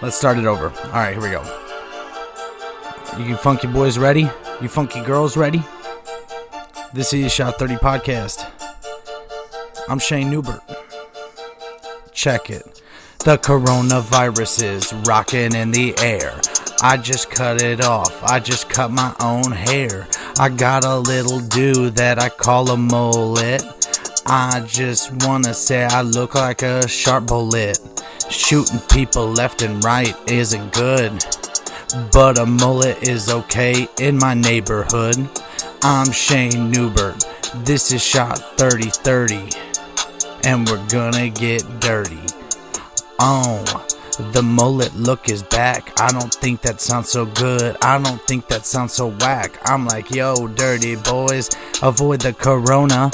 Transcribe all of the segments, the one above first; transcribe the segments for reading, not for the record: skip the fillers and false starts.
Let's start it over. All right, here we go. You funky boys ready? You funky girls ready? This is Shot 30 Podcast. I'm Shane Newbert. Check it. The coronavirus is rocking in the air. I just cut it off. I just cut my own hair. I got a little dude that I call a mullet. I just wanna say I look like a sharp bullet. Shooting people left and right isn't good, but a mullet is okay in my neighborhood. I'm Shane Newbert. This is Shot 30, and we're gonna get dirty. Oh, the mullet look is back. I don't think that sounds so good. I don't think that sounds so whack. I'm like, yo, dirty boys, avoid the corona.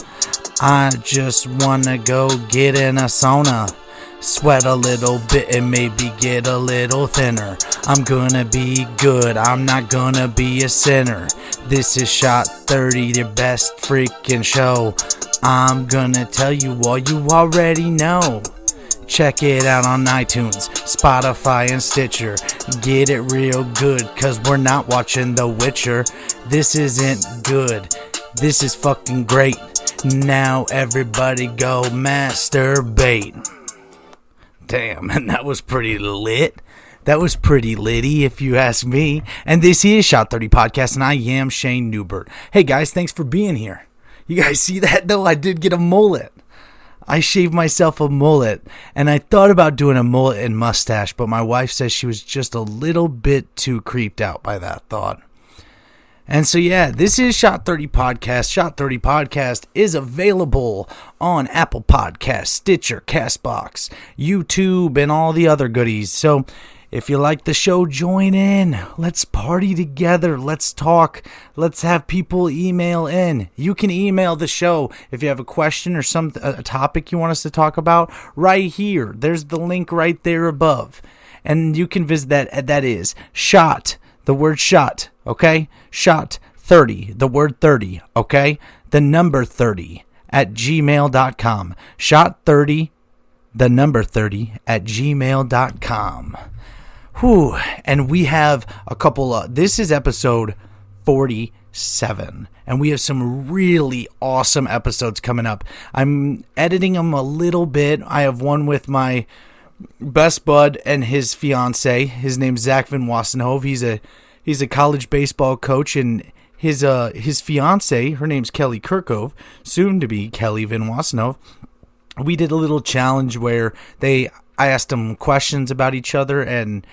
I just wanna go get in a sauna, sweat a little bit and maybe get a little thinner. I'm gonna be good, I'm not gonna be a sinner. This is Shot 30, your best freaking show. I'm gonna tell you all you already know. Check it out on iTunes, Spotify, and Stitcher. Get it real good, cause we're not watching The Witcher. This isn't good, this is fucking great. Now everybody go masturbate. Damn, and that was pretty lit. That was pretty litty, if you ask me. And this is Shot 30 Podcast, and I am Shane Newbert. Hey guys, thanks for being here. You guys see that though? I did get a mullet. I shaved myself a mullet, and I thought about doing a mullet and mustache, but my wife says she was just a little bit too creeped out by that thought. And so yeah, this is Shot 30 Podcast. Shot 30 Podcast is available on Apple Podcasts, Stitcher, Castbox, YouTube, and all the other goodies. So if you like the show, join in. Let's party together. Let's talk. Let's have people email in. You can email the show if you have a question or a topic you want us to talk about right here. There's the link right there above. And you can visit that. That is Shot, the word shot, okay? Shot 30, the word 30, okay? The number 30 at gmail.com. Shot 30, the number 30 at gmail.com. Whew, and we have a couple of, this is episode 47, and we have some really awesome episodes coming up. I'm editing them a little bit. I have one with my best bud and his fiance. His name's Zach Van Wassenhove. He's a college baseball coach, and his fiance, her name's Kelly Kirkove, soon to be Kelly Van Wassenhove. We did a little challenge where I asked them questions about each other, and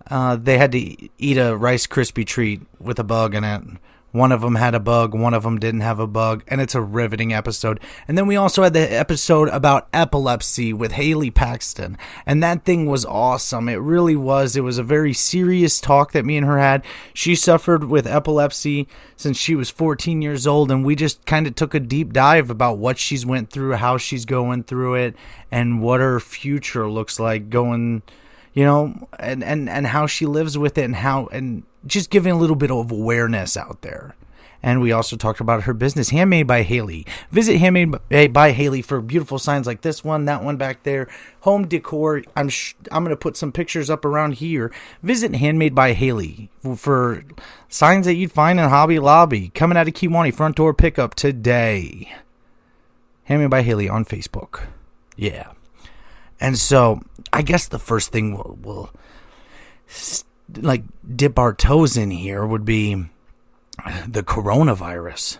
they had to eat a Rice Krispie treat with a bug in it. One of them had a bug, one of them didn't have a bug, and it's a riveting episode. And then we also had the episode about epilepsy with Haley Paxton, and that thing was awesome. It really was. It was a very serious talk that me and her had. She suffered with epilepsy since she was 14 years old, and we just kind of took a deep dive about what she's went through, how she's going through it, and what her future looks like going, you know, and how she lives with it, and just giving a little bit of awareness out there. And we also talked about her business, Handmade by Haley. Visit Handmade by Haley for beautiful signs like this one, that one back there, home decor. I'm going to put some pictures up around here. Visit Handmade by Haley for signs that you'd find in Hobby Lobby. Coming out of Kewanee, front door pickup today. Handmade by Haley on Facebook. Yeah. And so I guess the first thing we'll like dip our toes in here would be the coronavirus.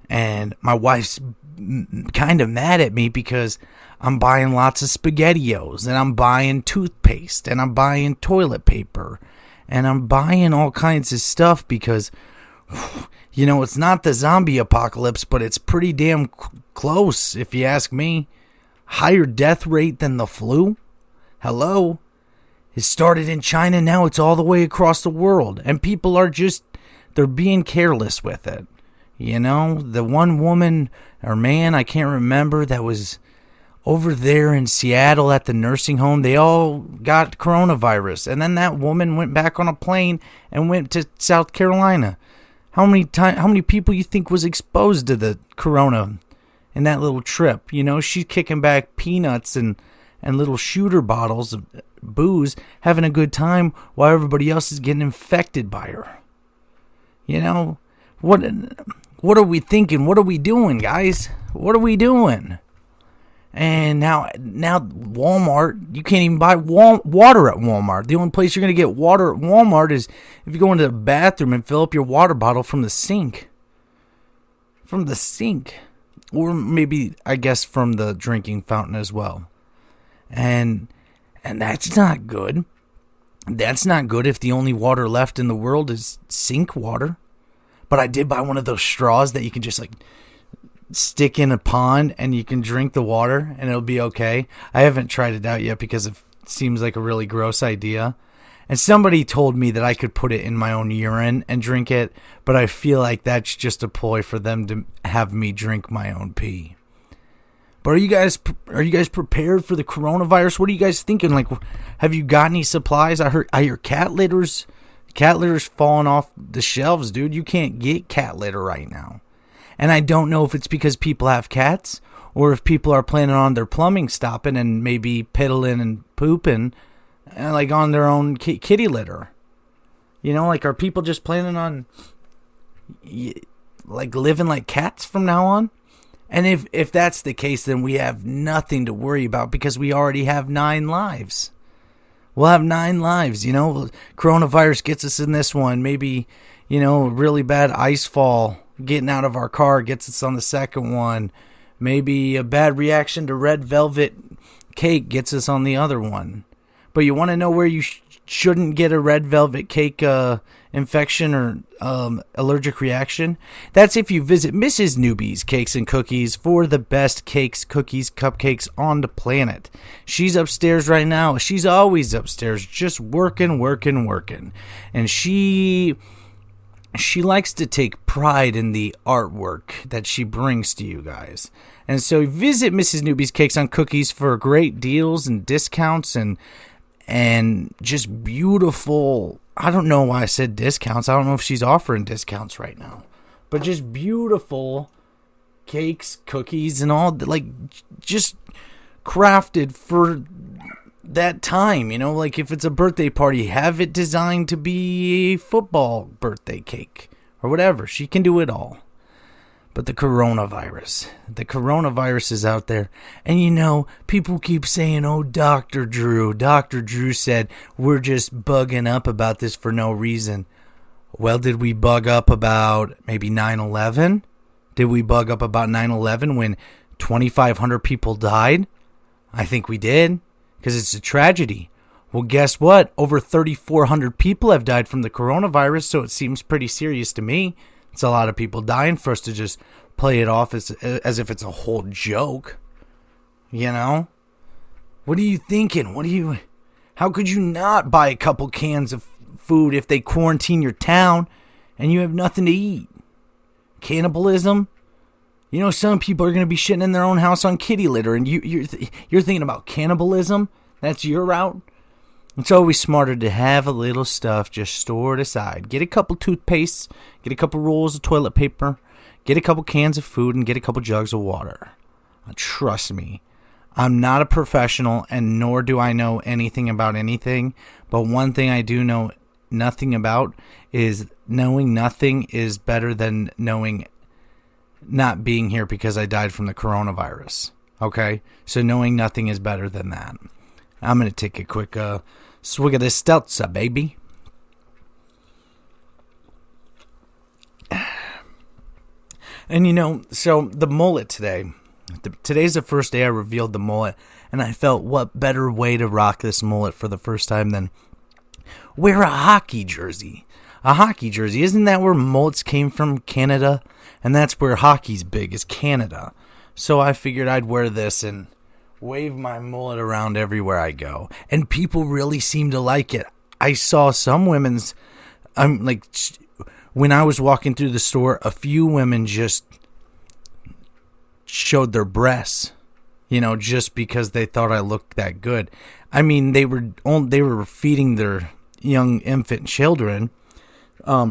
And my wife's kind of mad at me because I'm buying lots of SpaghettiOs, and I'm buying toothpaste, and I'm buying toilet paper, and I'm buying all kinds of stuff because, you know, it's not the zombie apocalypse, but it's pretty damn close, if you ask me. Higher death rate than the flu? Hello? It started in China, now it's all the way across the world. And people are they're being careless with it. You know, the one woman or man, I can't remember, that was over there in Seattle at the nursing home, they all got coronavirus. And then that woman went back on a plane and went to South Carolina. How many people you think was exposed to the corona in that little trip? You know, she's kicking back peanuts and little shooter bottles booze, having a good time while everybody else is getting infected by her. You know, what are we thinking? What are we doing, guys? What are we doing? And now Walmart, you can't even buy water at Walmart. The only place you're going to get water at Walmart is if you go into the bathroom and fill up your water bottle from the sink. From the sink. Or maybe, I guess, from the drinking fountain as well. And that's not good. That's not good if the only water left in the world is sink water. But I did buy one of those straws that you can just like stick in a pond and you can drink the water and it'll be okay. I haven't tried it out yet because it seems like a really gross idea. And somebody told me that I could put it in my own urine and drink it, but I feel like that's just a ploy for them to have me drink my own pee. But are you guys prepared for the coronavirus? What are you guys thinking? Like, have you got any supplies? I hear cat litter's falling off the shelves, dude. You can't get cat litter right now. And I don't know if it's because people have cats or if people are planning on their plumbing stopping and maybe piddling and pooping like on their own kitty litter. You know, like, are people just planning on like living like cats from now on? And if that's the case, then we have nothing to worry about because we already have 9 lives. We'll have 9 lives, you know. Coronavirus gets us in this one. Maybe, you know, really bad ice fall getting out of our car gets us on the second one. Maybe a bad reaction to red velvet cake gets us on the other one. But you want to know where you shouldn't get a red velvet cake infection or allergic reaction? That's if you visit Mrs. Newbie's Cakes and Cookies for the best cakes, cookies, cupcakes on the planet. She's upstairs right now. She's always upstairs, just working. And she likes to take pride in the artwork that she brings to you guys. And so visit Mrs. Newbie's Cakes and Cookies for great deals and discounts and just beautiful. I don't know why I said discounts. I don't know if she's offering discounts right now. But just beautiful cakes, cookies, and all, like, just crafted for that time. You know, like if it's a birthday party, have it designed to be a football birthday cake or whatever. She can do it all. But the coronavirus is out there. And you know, people keep saying, oh, Dr. Drew said we're just bugging up about this for no reason. Well, did we bug up about maybe 9/11? Did we bug up about 9/11 when 2,500 people died? I think we did, because it's a tragedy. Well, guess what? Over 3,400 people have died from the coronavirus, so it seems pretty serious to me. It's a lot of people dying for us to just play it off as if it's a whole joke. You know? What are you thinking? How could you not buy a couple cans of food if they quarantine your town and you have nothing to eat? Cannibalism? You know, some people are going to be shitting in their own house on kitty litter, and you're thinking about cannibalism? That's your route? It's always smarter to have a little stuff just stored aside. Get a couple toothpastes, get a couple rolls of toilet paper, get a couple cans of food, and get a couple jugs of water. Trust me, I'm not a professional, and nor do I know anything about anything. But one thing I do know nothing about is knowing nothing is better than knowing not being here because I died from the coronavirus. Okay? So knowing nothing is better than that. I'm going to take a quick swig of this seltzer, baby. And you know, so the mullet today. Today's the first day I revealed the mullet. And I felt what better way to rock this mullet for the first time than wear a hockey jersey. A hockey jersey. Isn't that where mullets came from? Canada? And that's where hockey's big, is Canada. So I figured I'd wear this and wave my mullet around everywhere I go. And people really seem to like it. I saw some women's, when I was walking through the store, a few women just showed their breasts, you know, just because they thought I looked that good. I mean, they were feeding their young infant children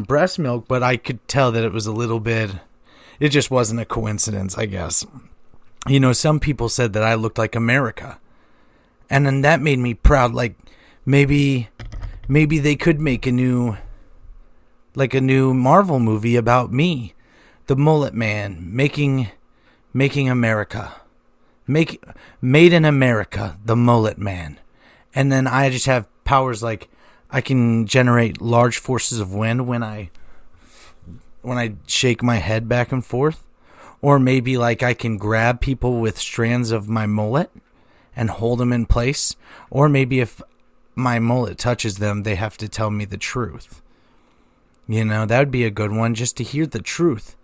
breast milk, but I could tell that it was a little bit, it just wasn't a coincidence, I guess. You know, some people said that I looked like America. And then that made me proud. Like, maybe they could make a new Marvel movie about me, the Mullet Man, making America, made in America, the Mullet Man. And then I just have powers like I can generate large forces of wind when I shake my head back and forth. Or maybe like I can grab people with strands of my mullet and hold them in place. Or maybe if my mullet touches them, they have to tell me the truth. That would be a good one, just to hear the truth.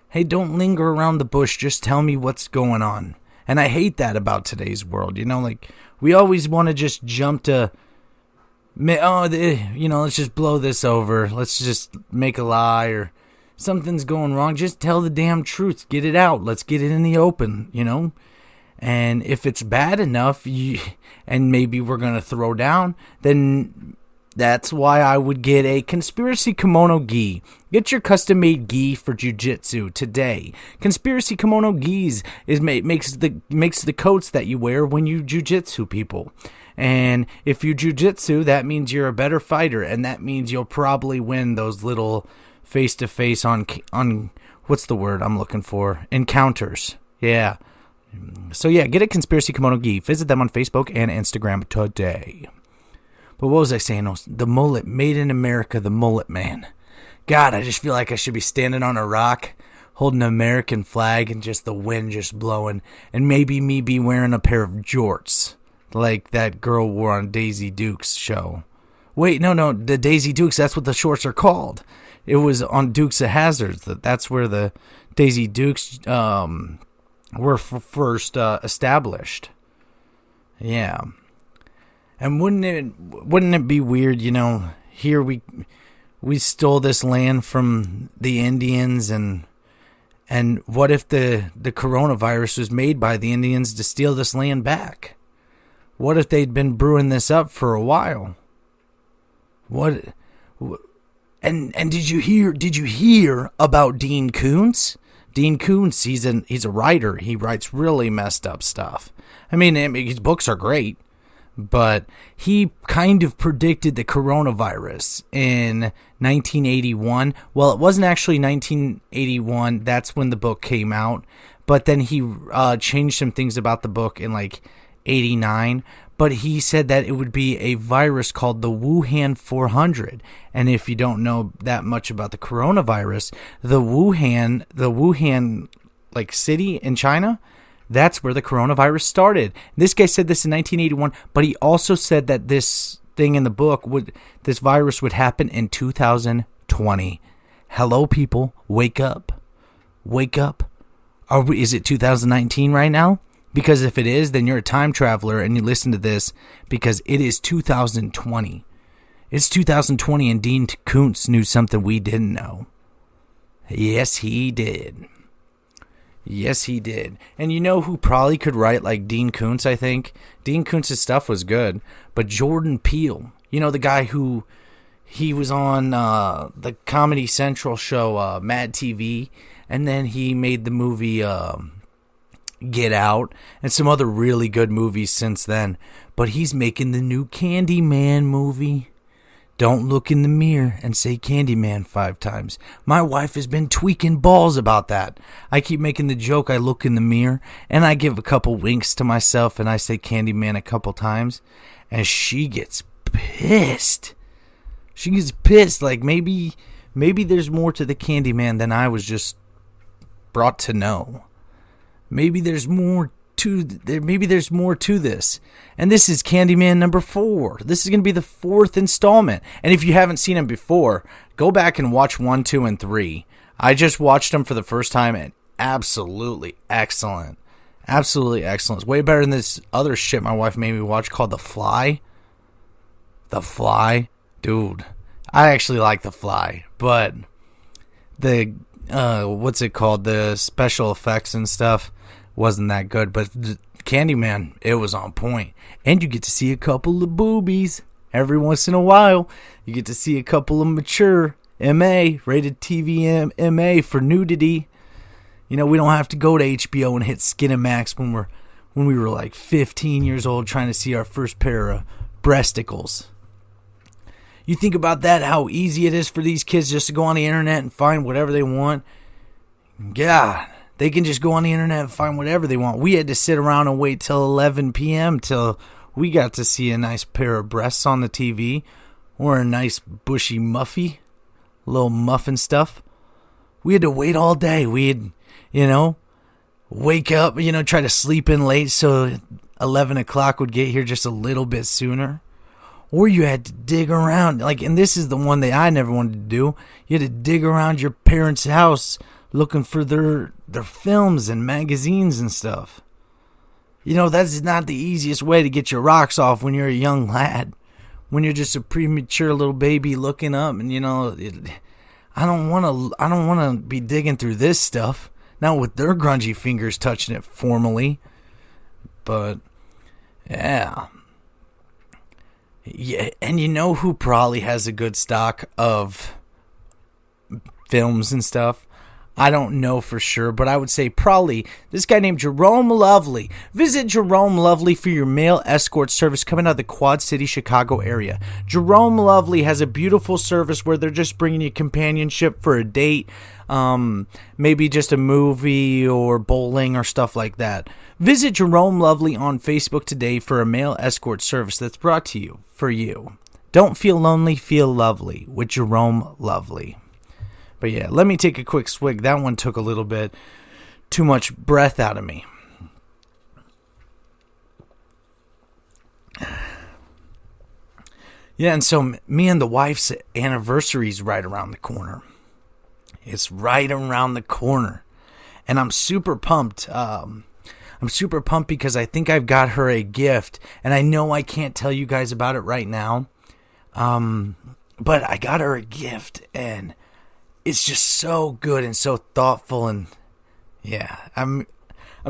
Hey, don't linger around the bush. Just tell me what's going on. And I hate that about today's world. Like we always want to just jump to, let's just blow this over. Let's just make a lie or something's going wrong. Just tell the damn truth. Get it out. Let's get it in the open, And if it's bad enough, and maybe we're going to throw down, then that's why I would get a conspiracy kimono gi. Get your custom-made gi for jiu-jitsu today. Conspiracy kimono gis makes the coats that you wear when you jiu-jitsu people. And if you jiu-jitsu, that means you're a better fighter, and that means you'll probably win those little face-to-face on what's the word I'm looking for? Encounters. Yeah. So yeah, get a conspiracy kimono gi. Visit them on Facebook and Instagram today. But what was I saying? The mullet, made in America, the Mullet Man. God, I just feel like I should be standing on a rock, holding an American flag, and just the wind just blowing. And maybe me be wearing a pair of jorts, like that girl wore on Daisy Duke's show. Wait, no, the Daisy Dukes, that's what the shorts are called. It was on Dukes of Hazzard. That's where the Daisy Dukes were first established. Yeah. And wouldn't it be weird, here we stole this land from the Indians, and what if the coronavirus was made by the Indians to steal this land back? What if they'd been brewing this up for a while? And did you hear about Dean Koontz? Dean Koontz, he's a writer. He writes really messed up stuff. I mean, his books are great. But he kind of predicted the coronavirus in 1981. Well, it wasn't actually 1981. That's when the book came out. But then he changed some things about the book in like 89. But he said that it would be a virus called the Wuhan 400. And if you don't know that much about the coronavirus, the Wuhan like city in China, that's where the coronavirus started. This guy said this in 1981, but he also said that this thing in the book this virus would happen in 2020. Hello, people, wake up, wake up. Is it 2019 right now? Because if it is, then you're a time traveler and you listen to this because it is 2020. It's 2020 and Dean Koontz knew something we didn't know. Yes, he did. Yes, he did. And you know who probably could write like Dean Koontz, I think? Dean Koontz's stuff was good. But Jordan Peele, the guy who he was on the Comedy Central show Mad TV, and then he made the movie Get Out and some other really good movies since then. But he's making the new Candyman movie. Don't look in the mirror and say Candyman 5 times. My wife has been tweaking balls about that. I keep making the joke, I look in the mirror, and I give a couple winks to myself, and I say Candyman a couple times, and she gets pissed. She gets pissed, like maybe there's more to the Candyman than I was just brought to know. Maybe there's more to this. And this is Candyman number 4. This is going to be the 4th installment. And if you haven't seen them before, go back and watch 1, 2, and 3. I just watched them for the first time and absolutely excellent. Absolutely excellent. It's way better than this other shit my wife made me watch called The Fly. The Fly? Dude, I actually like The Fly. But the, what's it called? The special effects and stuff wasn't that good, but Candyman, it was on point. And you get to see a couple of boobies every once in a while. You get to see a couple of mature MA, rated TV MA for nudity. We don't have to go to HBO and hit Skinamax when we were like 15 years old trying to see our first pair of breasticles. You think about that, how easy it is for these kids just to go on the internet and find whatever they want. God, they can just go on the internet and find whatever they want. We had to sit around and wait till 11 p.m. till we got to see a nice pair of breasts on the TV, or a nice bushy muffy, little muffin stuff. We had to wait all day. We'd, wake up, try to sleep in late so 11 o'clock would get here just a little bit sooner. Or you had to dig around, and this is the one that I never wanted to do. You had to dig around your parents' house looking for their films and magazines and stuff. That's not the easiest way to get your rocks off when you're a young lad. When you're just a premature little baby looking up, and I don't want to be digging through this stuff. Not with their grungy fingers touching it formally. But yeah, and who probably has a good stock of films and stuff? I don't know for sure, but I would say probably this guy named Jerome Lovely. Visit Jerome Lovely for your male escort service coming out of the Quad City, Chicago area. Jerome Lovely has a beautiful service where they're just bringing you companionship for a date, maybe just a movie or bowling or stuff like that. Visit Jerome Lovely on Facebook today for a male escort service that's brought to you for you. Don't feel lonely, feel lovely with Jerome Lovely. But yeah, let me take a quick swig. That one took a little bit too much breath out of me. Yeah, and so me and the wife's anniversary is right around the corner. It's right around the corner. And I'm super pumped. I'm super pumped because I think I've got her a gift. And I know I can't tell you guys about it right now. But I got her a gift, and it's just so good and so thoughtful, and yeah, I'm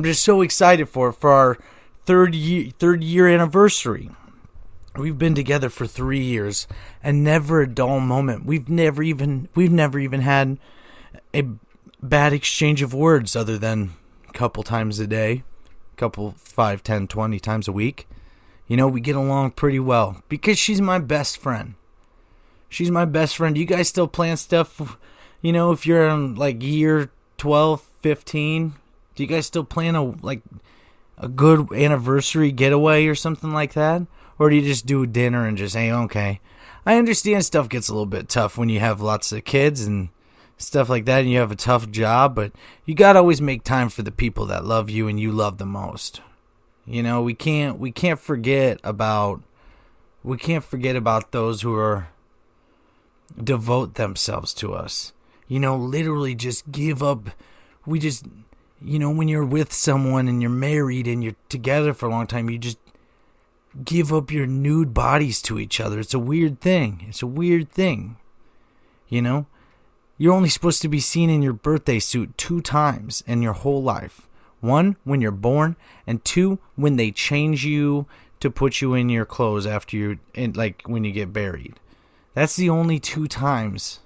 just so excited for our third year anniversary. We've been together for 3 years, and never a dull moment. We've never even had a bad exchange of words, other than a couple times a day, couple 5, 10, 20 times a week. We get along pretty well because she's my best friend. She's my best friend. You guys still plan stuff? If you're in year 12, 15, do you guys still plan a good anniversary getaway or something like that? Or do you just do dinner and just say, okay? I understand stuff gets a little bit tough when you have lots of kids and stuff like that, and you have a tough job, but you gotta always make time for the people that love you and you love the most. We can't forget about those who are devote themselves to us. Literally just give up. We just, when you're with someone and you're married and you're together for a long time, you just give up your nude bodies to each other. It's a weird thing. You're only supposed to be seen in your birthday suit 2 times in your whole life. 1, when you're born, and 2, when they change you to put you in your clothes after when you get buried. That's the only 2 times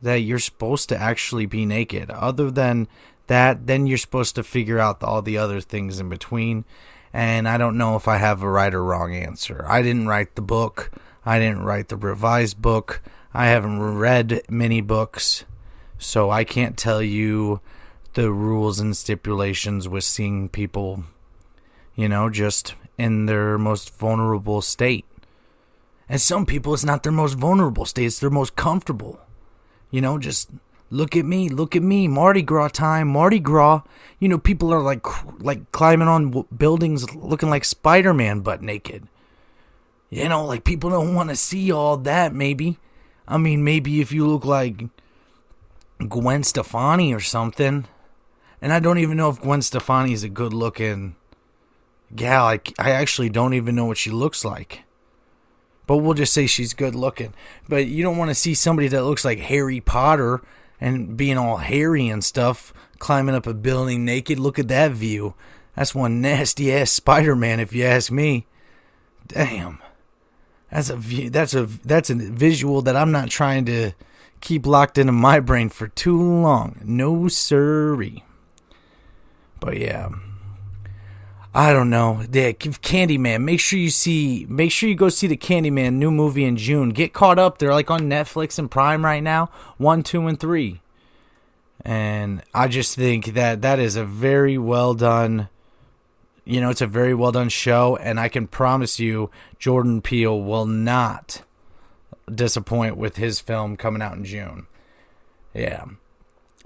that you're supposed to actually be naked. Other than that, then you're supposed to figure out all the other things in between. And I don't know if I have a right or wrong answer. I didn't write the book. I didn't write the revised book. I haven't read many books. So I can't tell you the rules and stipulations with seeing people, just in their most vulnerable state. And some people, it's not their most vulnerable state. It's their most comfortable. Just look at me, Mardi Gras time, Mardi Gras. People are like climbing on buildings looking like Spider-Man butt naked. People don't want to see all that, maybe. I mean, maybe if you look like Gwen Stefani or something. And I don't even know if Gwen Stefani is a good looking gal. I actually don't even know what she looks like. But we'll just say she's good looking. But you don't want to see somebody that looks like Harry Potter and being all hairy and stuff, climbing up a building naked. Look at that view. That's one nasty ass Spider-Man, if you ask me. Damn. That's a visual that I'm not trying to keep locked into my brain for too long. No siree. But yeah. I don't know. The Candyman. Make sure you go see the Candyman new movie in June. Get caught up. They're like on Netflix and Prime right now. 1, 2, and 3. And I just think that is a very well done, it's a very well done show. And I can promise you, Jordan Peele will not disappoint with his film coming out in June. Yeah.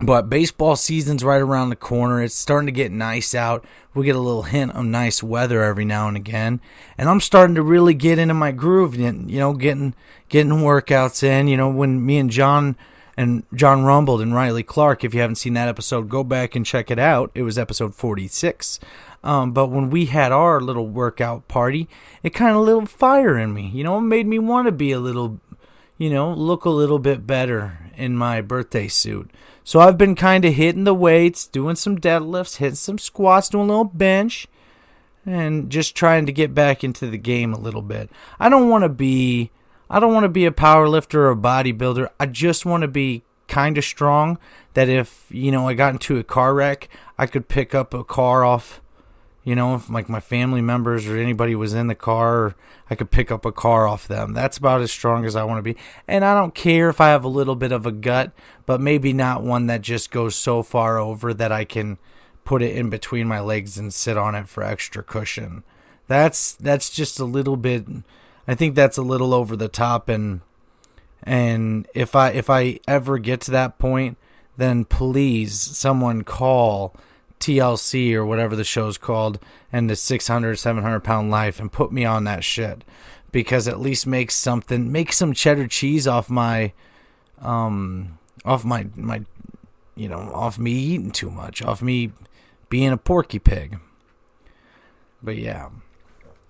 But baseball season's right around the corner. It's starting to get nice out. We get a little hint of nice weather every now and again. And I'm starting to really get into my groove, getting workouts in. When me and John Rumbled and Riley Clark, if you haven't seen that episode, go back and check it out. It was episode 46. But when we had our little workout party, it kind of lit a fire in me. It made me want to be a little, look a little bit better in my birthday suit. So I've been kind of hitting the weights, doing some deadlifts, hitting some squats, doing a little bench, and just trying to get back into the game a little bit. I don't want to be a power lifter or a bodybuilder. I just want to be kind of strong that if, I got into a car wreck, I could pick up a car off, if like my family members or anybody was in the car, I could pick up a car off them. That's about as strong as I want to be. And I don't care if I have a little bit of a gut, but maybe not one that just goes so far over that I can put it in between my legs and sit on it for extra cushion. That's just a little bit, I think that's a little over the top, and if I ever get to that point, then please someone call TLC or whatever the show's called and the 600, 700 pound life and put me on that shit, because at least make some cheddar cheese off my off me eating too much, off me being a porky pig. But yeah,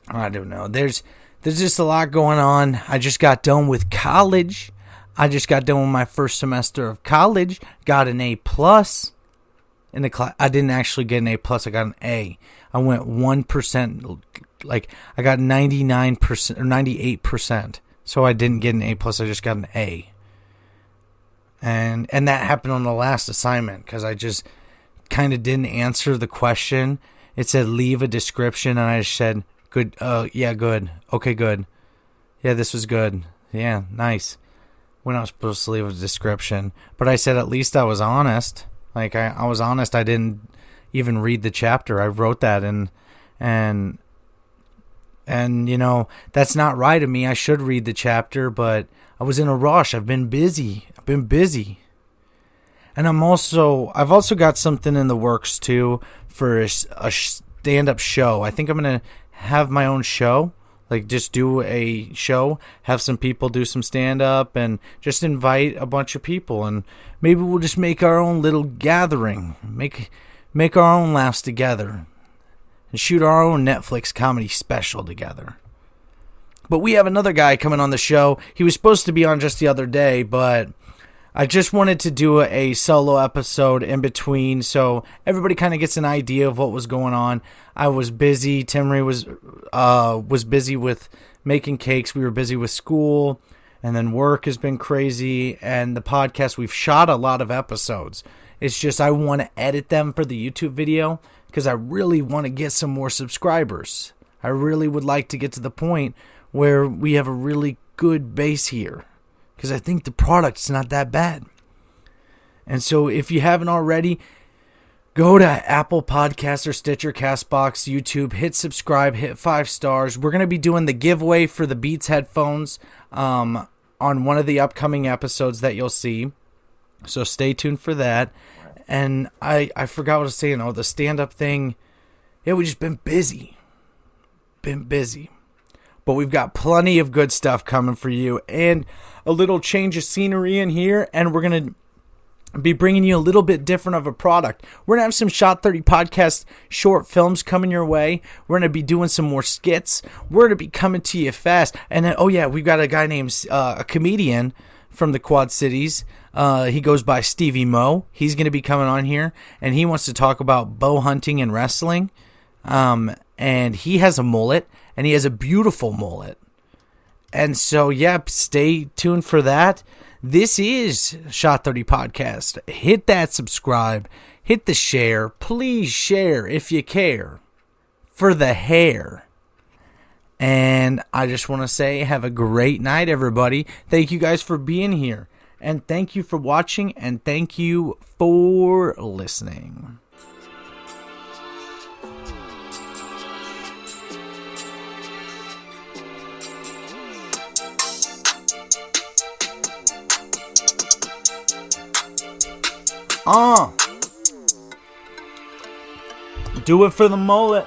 I don't know. There's just a lot going on. I just got done with college. I just got done with my first semester of college. Got an A+ in the class. I didn't actually get an A+. I got an A. I went 1%. Like, I got 99% or 98%. So I didn't get an A+. I just got an A. And that happened on the last assignment because I just kind of didn't answer the question. It said leave a description, and I just said, good. Yeah, good. Okay, good. Yeah, this was good. Yeah, nice. We're not supposed to leave a description. But I said at least I was honest. Like, I was honest. I didn't even read the chapter. I wrote that, and that's not right of me. I should read the chapter, but I was in a rush. I've been busy. And I've also got something in the works too for a stand-up show. I think I'm going to have my own show, like just do a show, have some people do some stand-up, and just invite a bunch of people, and maybe we'll just make our own little gathering, make our own laughs together, and shoot our own Netflix comedy special together. But we have another guy coming on the show. He was supposed to be on just the other day, but I just wanted to do a solo episode in between so everybody kind of gets an idea of what was going on. I was busy. Timry was busy with making cakes. We were busy with school, and then work has been crazy. And the podcast, we've shot a lot of episodes. It's just I want to edit them for the YouTube video because I really want to get some more subscribers. I really would like to get to the point where we have a really good base here, because I think the product's not that bad. And so if you haven't already, go to Apple Podcasts or Stitcher, CastBox, YouTube, hit subscribe, hit 5 stars. We're going to be doing the giveaway for the Beats headphones on one of the upcoming episodes that you'll see. So stay tuned for that. And I forgot what I was saying. Oh, the stand-up thing. Yeah, we've just been busy. But we've got plenty of good stuff coming for you, and a little change of scenery in here, and we're going to be bringing you a little bit different of a product. We're going to have some Shot 30 podcast short films coming your way. We're going to be doing some more skits. We're going to be coming to you fast. And then, we've got a guy named, a comedian from the Quad Cities. He goes by Stevie Mo. He's going to be coming on here, and he wants to talk about bow hunting and wrestling. And he has a mullet, and he has a beautiful mullet. And so, stay tuned for that. This is Shot 30 Podcast. Hit that subscribe. Hit the share. Please share if you care. for the hair. And I just want to say, have a great night, everybody. Thank you guys for being here. And thank you for watching. And thank you for listening. Do it for the mullet.